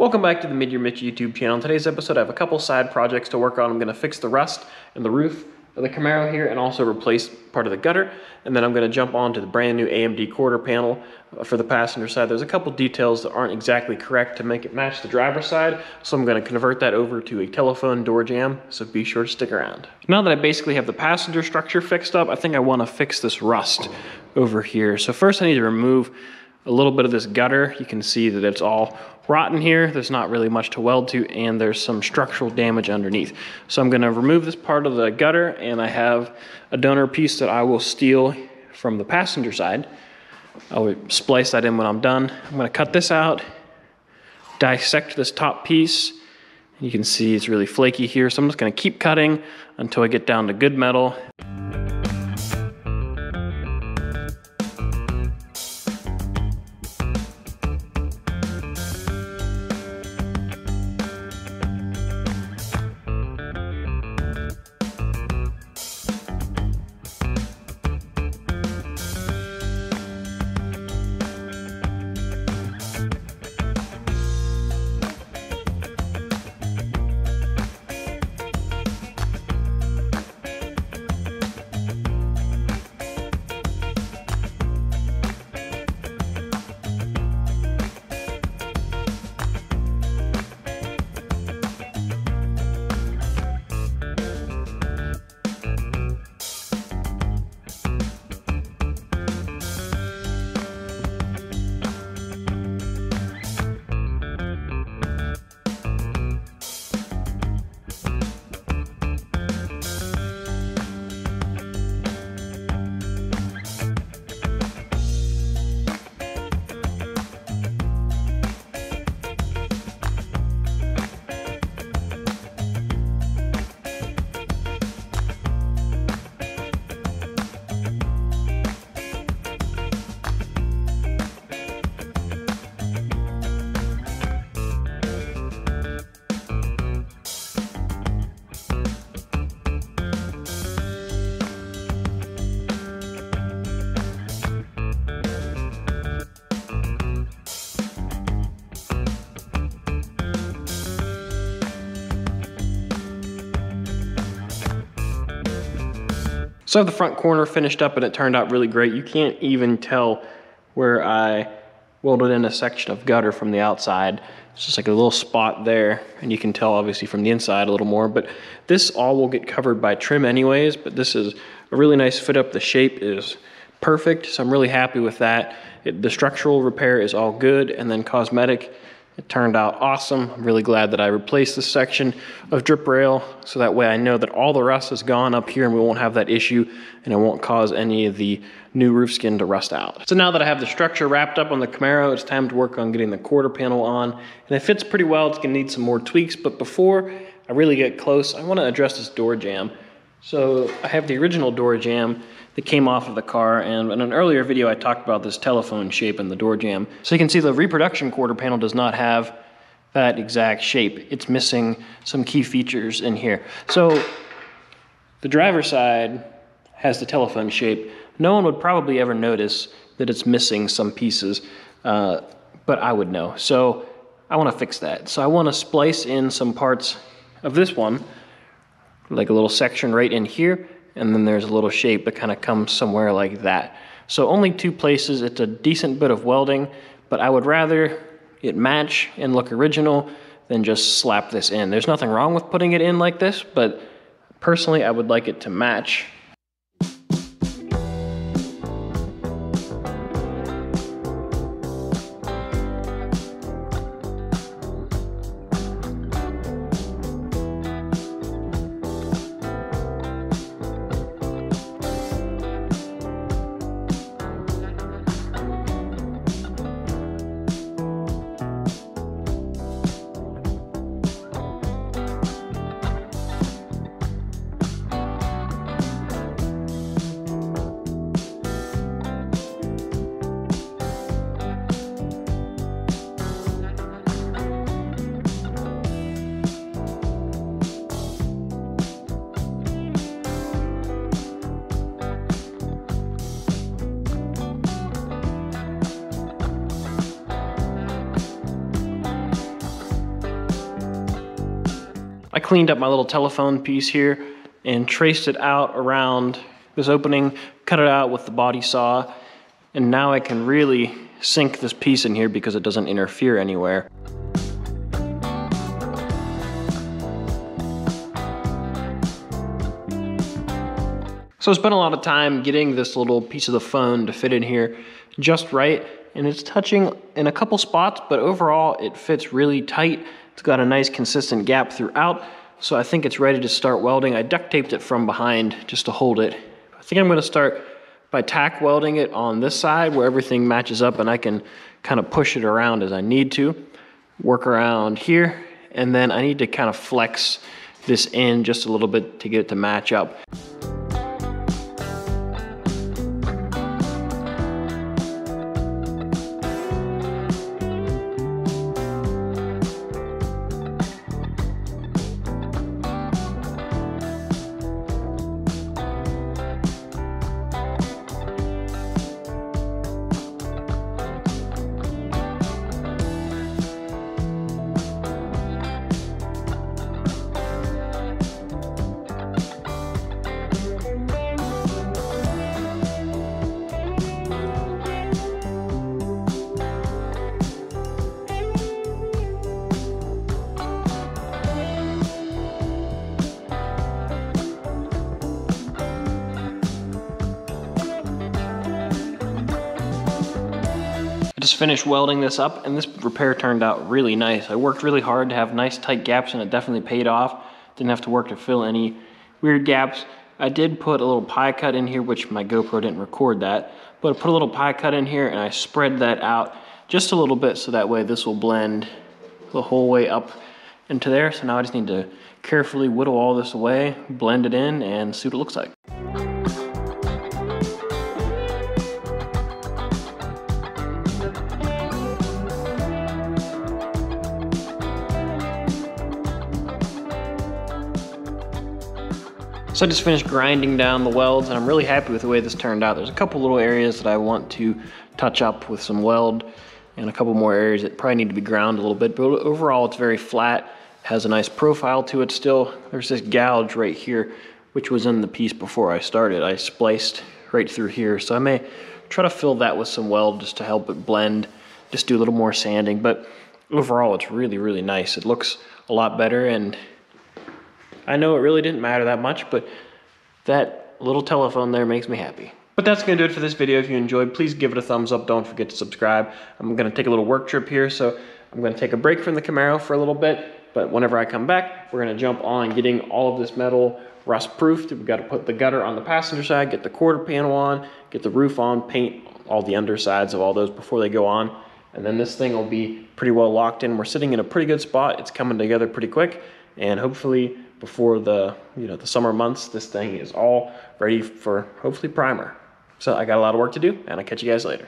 Welcome back to the Mid-Year Mitch YouTube channel. In today's episode, I have a couple side projects to work on. I'm going to fix the rust in the roof of the Camaro here and also replace part of the gutter. And then I'm going to jump on to the brand new AMD quarter panel for the passenger side. There's a couple details that aren't exactly correct to make it match the driver's side, so I'm going to convert that over to a telephone door jamb, so be sure to stick around. Now that I basically have the passenger structure fixed up, I think I want to fix this rust over here. So first I need to remove a little bit of this gutter. You can see that it's all rotten here. There's not really much to weld to, and there's some structural damage underneath. So I'm gonna remove this part of the gutter, and I have a donor piece that I will steal from the passenger side. I will splice that in when I'm done. I'm gonna cut this out, dissect this top piece. You can see it's really flaky here, so I'm just gonna keep cutting until I get down to good metal. So I have the front corner finished up and it turned out really great. You can't even tell where I welded in a section of gutter from the outside. It's just like a little spot there, and you can tell obviously from the inside a little more, but this all will get covered by trim anyways, but this is a really nice fit up. The shape is perfect, so I'm really happy with that. The structural repair is all good, and then cosmetic, it turned out awesome. I'm really glad that I replaced this section of drip rail, so that way I know that all the rust is gone up here and we won't have that issue, and it won't cause any of the new roof skin to rust out. So now that I have the structure wrapped up on the Camaro, it's time to work on getting the quarter panel on. And it fits pretty well. It's gonna need some more tweaks, but before I really get close, I wanna address this door jamb. So I have the original door jamb that came off of the car, and in an earlier video I talked about this telephone shape in the door jamb. So you can see the reproduction quarter panel does not have that exact shape. It's missing some key features in here. So the driver's side has the telephone shape. No one would probably ever notice that it's missing some pieces, but I would know. So I wanna fix that. So I wanna splice in some parts of this one, like a little section right in here, and then there's a little shape that kind of comes somewhere like that. So only two places. It's a decent bit of welding, but I would rather it match and look original than just slap this in. There's nothing wrong with putting it in like this, but personally I would like it to match. I cleaned up my little telephone piece here and traced it out around this opening, cut it out with the body saw, and now I can really sink this piece in here because it doesn't interfere anywhere. So I spent a lot of time getting this little piece of the phone to fit in here just right, and it's touching in a couple spots, but overall it fits really tight. It's got a nice consistent gap throughout, so I think it's ready to start welding. I duct taped it from behind just to hold it. I think I'm gonna start by tack welding it on this side where everything matches up and I can kind of push it around as I need to. Work around here, and then I need to kind of flex this in just a little bit to get it to match up. Just finished welding this up, and this repair turned out really nice. I worked really hard to have nice tight gaps, and it definitely paid off. Didn't have to work to fill any weird gaps. I did put a little pie cut in here, which my GoPro didn't record that, but I put a little pie cut in here and I spread that out just a little bit so that way this will blend the whole way up into there. So now I just need to carefully whittle all this away, blend it in, and see what it looks like. So I just finished grinding down the welds, and I'm really happy with the way this turned out. There's a couple little areas that I want to touch up with some weld, and a couple more areas that probably need to be ground a little bit, but overall it's very flat, has a nice profile to it still. There's this gouge right here, which was in the piece before I started. I spliced right through here, so I may try to fill that with some weld just to help it blend, just do a little more sanding, but overall it's really, really nice. It looks a lot better, and I know it really didn't matter that much, but that little telephone there makes me happy. But that's gonna do it for this video. If you enjoyed, please give it a thumbs up. Don't forget to subscribe. I'm gonna take a little work trip here, so I'm gonna take a break from the Camaro for a little bit, but whenever I come back, we're gonna jump on getting all of this metal rust proofed. We've got to put the gutter on the passenger side, get the quarter panel on, get the roof on, paint all the undersides of all those before they go on, and then this thing will be pretty well locked in. We're sitting in a pretty good spot. It's coming together pretty quick, and hopefully before the summer months, this thing is all ready for hopefully primer. So I got a lot of work to do, and I'll catch you guys later.